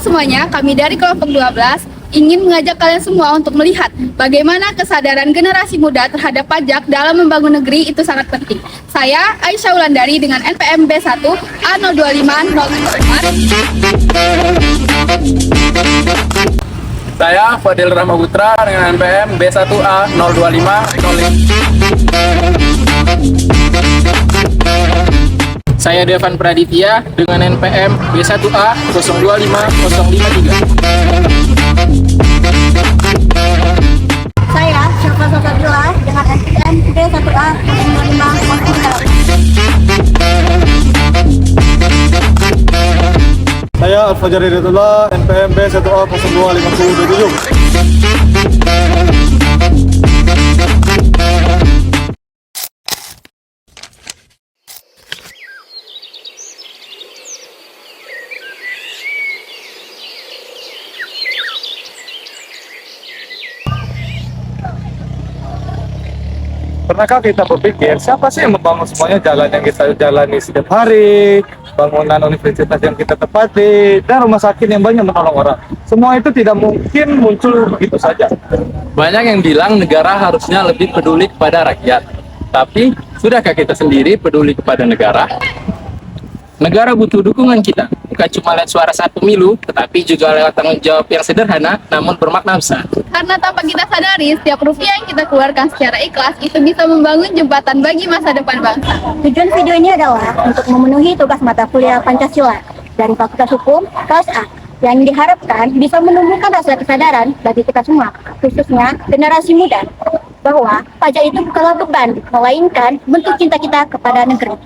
semuanya, kami dari kelompok 12 ingin mengajak kalian semua untuk melihat bagaimana kesadaran generasi muda terhadap pajak dalam membangun negeri itu sangat penting. Saya Aisyah Wulandari dengan NPM B1 A025 Saya Fadil Rahmaputra dengan NPM B1A 025. Saya Devan Praditya dengan NPM B1A 025125. Saya Syafa Sofadila dengan NPM B1A 05. Saya Al-Fajar Hidayatullah, NPM B1A 025027. Pernahkah kita berpikir siapa sih yang membangun semuanya, jalan yang kita jalani setiap hari, bangunan universitas yang kita tempati, dan rumah sakit yang banyak menolong orang? Semua itu tidak mungkin muncul begitu saja. Banyak yang bilang negara harusnya lebih peduli kepada rakyat. Tapi, sudahkah kita sendiri peduli kepada negara? Negara butuh dukungan kita, bukan cuma lewat suara saat pemilu, tetapi juga lewat tanggung jawab yang sederhana namun bermakna besar. Karena tanpa kita sadari, setiap rupiah yang kita keluarkan secara ikhlas itu bisa membangun jembatan bagi masa depan bangsa. Tujuan video ini adalah untuk memenuhi tugas mata kuliah Pancasila dari Fakultas Hukum kelas A yang diharapkan bisa menumbuhkan rasa kesadaran bagi kita semua, khususnya generasi muda, bahwa pajak itu bukanlah beban, melainkan bentuk cinta kita kepada negeri.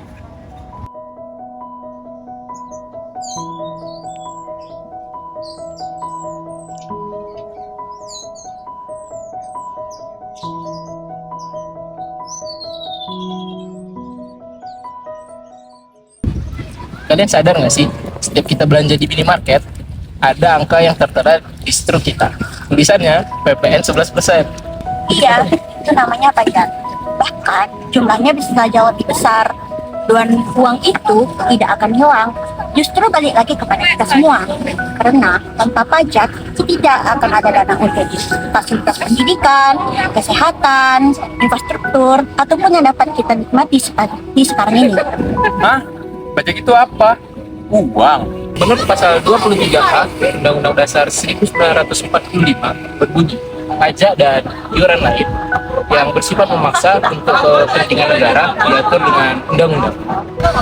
Kalian sadar nggak sih, setiap kita belanja di minimarket, ada angka yang tertera di struk kita. Tulisannya PPN 11%. Iya, itu namanya pajak. Bahkan jumlahnya bisa jauh lebih besar. Dan uang itu tidak akan hilang. Justru balik lagi kepada kita semua. Karena tanpa pajak, tidak akan ada dana untuk fasilitas pendidikan, kesehatan, infrastruktur, ataupun yang dapat kita nikmati seperti sekarang ini. Hah? Pajak itu apa? Uang. Menurut pasal 23A Undang-Undang Dasar 1945 berbunyi, pajak dan iuran lain yang bersifat memaksa untuk kepentingan negara diatur dengan undang-undang.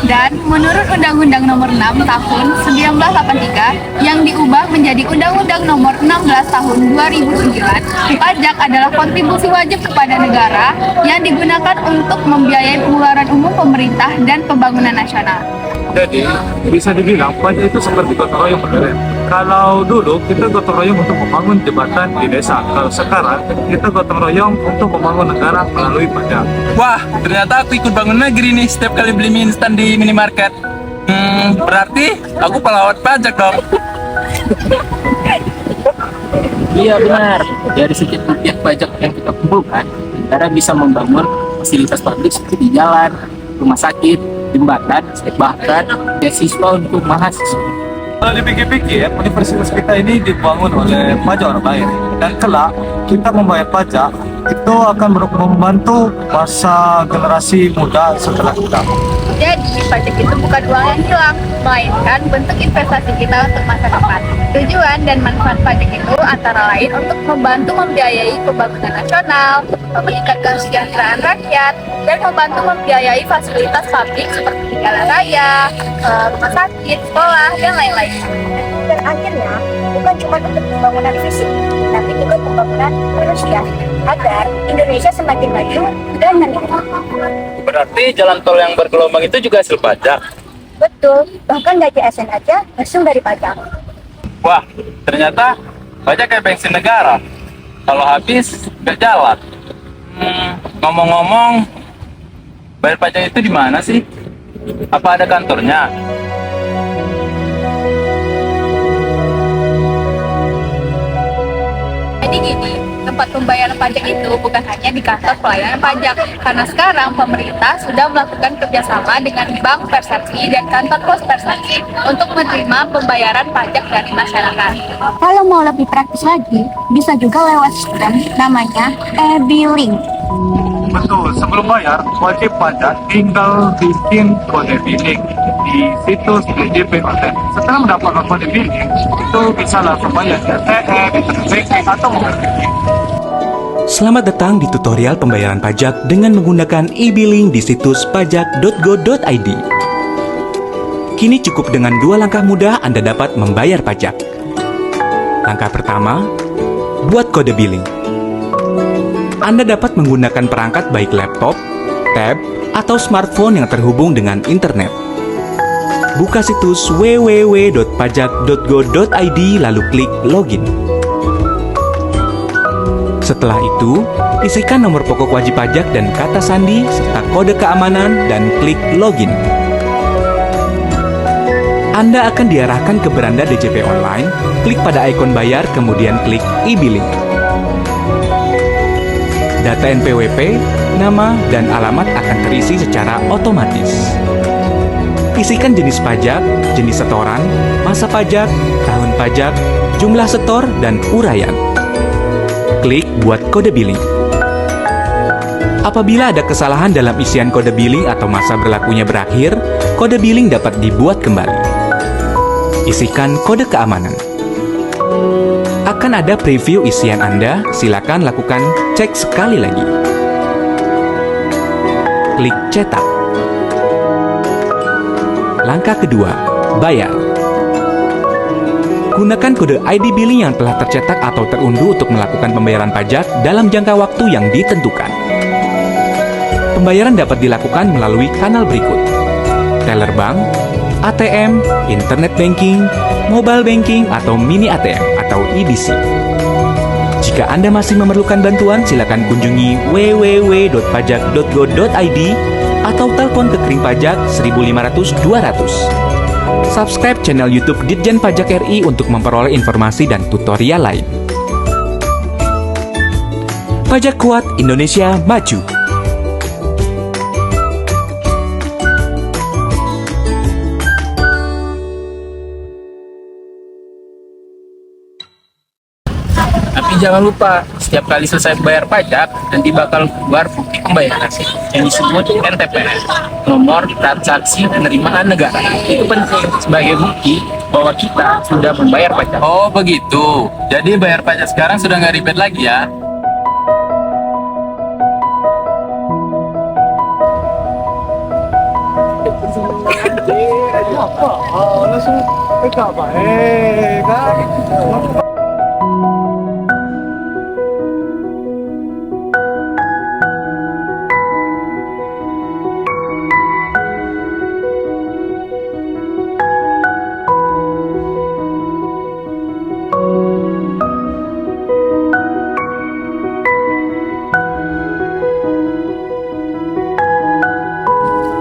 Dan menurut Undang-Undang Nomor 6 Tahun 1983 yang diubah menjadi Undang-Undang Nomor 16 Tahun 2009, pajak adalah kontribusi wajib kepada negara yang digunakan untuk membiayai pengeluaran umum pemerintah dan pembangunan nasional. Jadi, bisa dibilang pajak itu seperti gotong royong modern. Kalau dulu kita gotong royong untuk membangun jembatan di desa, kalau sekarang kita gotong royong untuk membangun negara melalui pajak. Wah, ternyata aku ikut bangun negeri nih setiap kali beli mie instan di minimarket. Berarti aku pelawat pajak dong. Iya benar, dari setiap rupiah pajak yang kita kumpulkan, negara bisa membangun fasilitas publik seperti jalan, rumah sakit, jembatan, bahkan beasiswa untuk mahasiswa. Kalau dipikir-pikir, universitas kita ini dibangun oleh pajak orang lain, dan kelak kita membayar pajak itu akan membantu masa generasi muda setelah kita. Jadi, pajak itu bukan uang yang hilang, melainkan bentuk investasi kita untuk masa depan. Tujuan dan manfaat pajak itu antara lain untuk membantu membiayai pembangunan nasional, meningkatkan kesejahteraan rakyat, dan membantu membiayai fasilitas publik seperti jalan raya, rumah sakit, sekolah, dan lain-lain. Dan akhirnya bukan cuma untuk pembangunan fisik, tapi juga pembangunan manusia agar Indonesia semakin maju dan mandiri. Berarti jalan tol yang bergelombang itu juga hasil pajak. Betul, bahkan gaji ASN aja langsung dari pajak. Wah, ternyata pajak kayak bensin negara. Kalau habis, nggak jalan. Ngomong-ngomong, bayar pajak itu di mana sih? Apa ada kantornya? Jadi gini, tempat pembayaran pajak itu bukan hanya di kantor pelayanan pajak, karena sekarang pemerintah sudah melakukan kerjasama dengan Bank Persepsi dan kantor pos Persepsi untuk menerima pembayaran pajak dari masyarakat. Kalau mau lebih praktis lagi, bisa juga lewat sistem namanya e-billing. Betul, sebelum bayar, wajib pajak tinggal bikin kode billing di situs DJP Online. Setelah mendapatkan kode billing, itu bisa langsung bayar di ATM, internet banking, atau mobile banking. Selamat datang di tutorial pembayaran pajak dengan menggunakan e-billing di situs pajak.go.id. Kini cukup dengan 2 langkah mudah Anda dapat membayar pajak. Langkah pertama, buat kode billing. Anda dapat menggunakan perangkat baik laptop, tab, atau smartphone yang terhubung dengan internet. Buka situs www.pajak.go.id lalu klik login. Setelah itu, isikan nomor pokok wajib pajak dan kata sandi serta kode keamanan dan klik login. Anda akan diarahkan ke beranda DJP Online, klik pada ikon bayar kemudian klik e-billing. Data NPWP, nama, dan alamat akan terisi secara otomatis. Isikan jenis pajak, jenis setoran, masa pajak, tahun pajak, jumlah setor, dan uraian. Klik buat kode billing. Apabila ada kesalahan dalam isian kode billing atau masa berlakunya berakhir, kode billing dapat dibuat kembali. Isikan kode keamanan. Akan ada preview isian Anda, silakan lakukan cek sekali lagi. Klik cetak. Langkah kedua, bayar. Gunakan kode ID billing yang telah tercetak atau terunduh untuk melakukan pembayaran pajak dalam jangka waktu yang ditentukan. Pembayaran dapat dilakukan melalui kanal berikut: teller bank, ATM, internet banking, mobile banking, atau mini ATM atau EBC. Jika Anda masih memerlukan bantuan, silakan kunjungi www.pajak.go.id atau telepon ke Kering Pajak 1500 200. Subscribe channel YouTube Ditjen Pajak RI untuk memperoleh informasi dan tutorial lain. Pajak kuat, Indonesia maju. Tapi jangan lupa, setiap kali selesai bayar pajak, nanti bakal keluar bukti pembayaran yang disebut NTPS, nomor transaksi penerimaan negara. Itu penting sebagai bukti bahwa kita sudah membayar pajak. Oh begitu, jadi bayar pajak sekarang sudah nggak ribet lagi ya?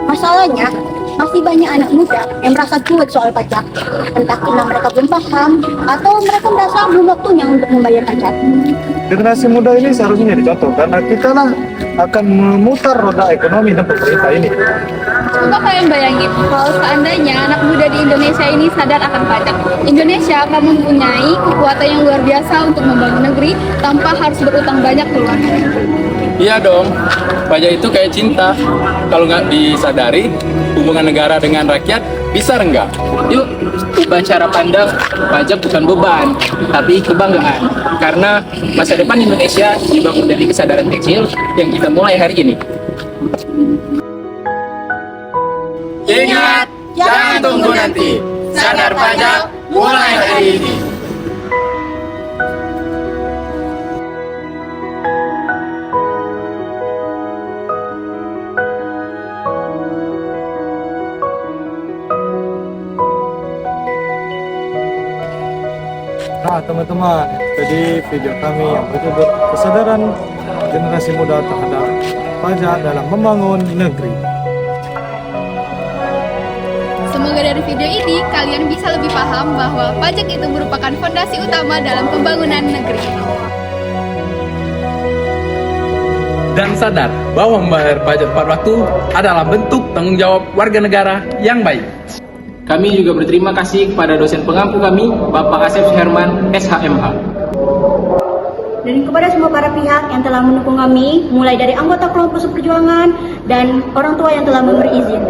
Masalahnya, masih banyak anak muda yang merasa cuek soal pajak. Entah karena mereka belum paham, atau mereka merasa belum waktunya untuk membayar pajak. Generasi muda ini seharusnya jadi contoh, karena kita lah akan memutar roda ekonomi dan pemerintah ini. Coba kalian bayangin, kalau seandainya anak muda di Indonesia ini sadar akan pajak, Indonesia akan mempunyai kekuatan yang luar biasa untuk membangun negeri tanpa harus berutang banyak ke luar negeri. Iya dong, pajak itu kayak cinta. Kalau nggak disadari, hubungan negara dengan rakyat bisa renggang. Yuk, ubah cara pandang pajak bukan beban, tapi kebanggaan. Karena masa depan Indonesia dibangun dari kesadaran kecil yang kita mulai hari ini. Ingat, jangan tunggu nanti. Sadar pajak mulai hari ini. Nah teman-teman, tadi video kami yang berjudul kesadaran generasi muda terhadap pajak dalam membangun negeri. Semoga dari video ini kalian bisa lebih paham bahwa pajak itu merupakan fondasi utama dalam pembangunan negeri. dan sadar bahwa membayar pajak tepat waktu adalah bentuk tanggung jawab warga negara yang baik. Kami juga berterima kasih kepada dosen pengampu kami, Bapak Asep Herman, SHMH. Dan kepada semua para pihak yang telah mendukung kami, mulai dari anggota kelompok perjuangan dan orang tua yang telah memberi izin.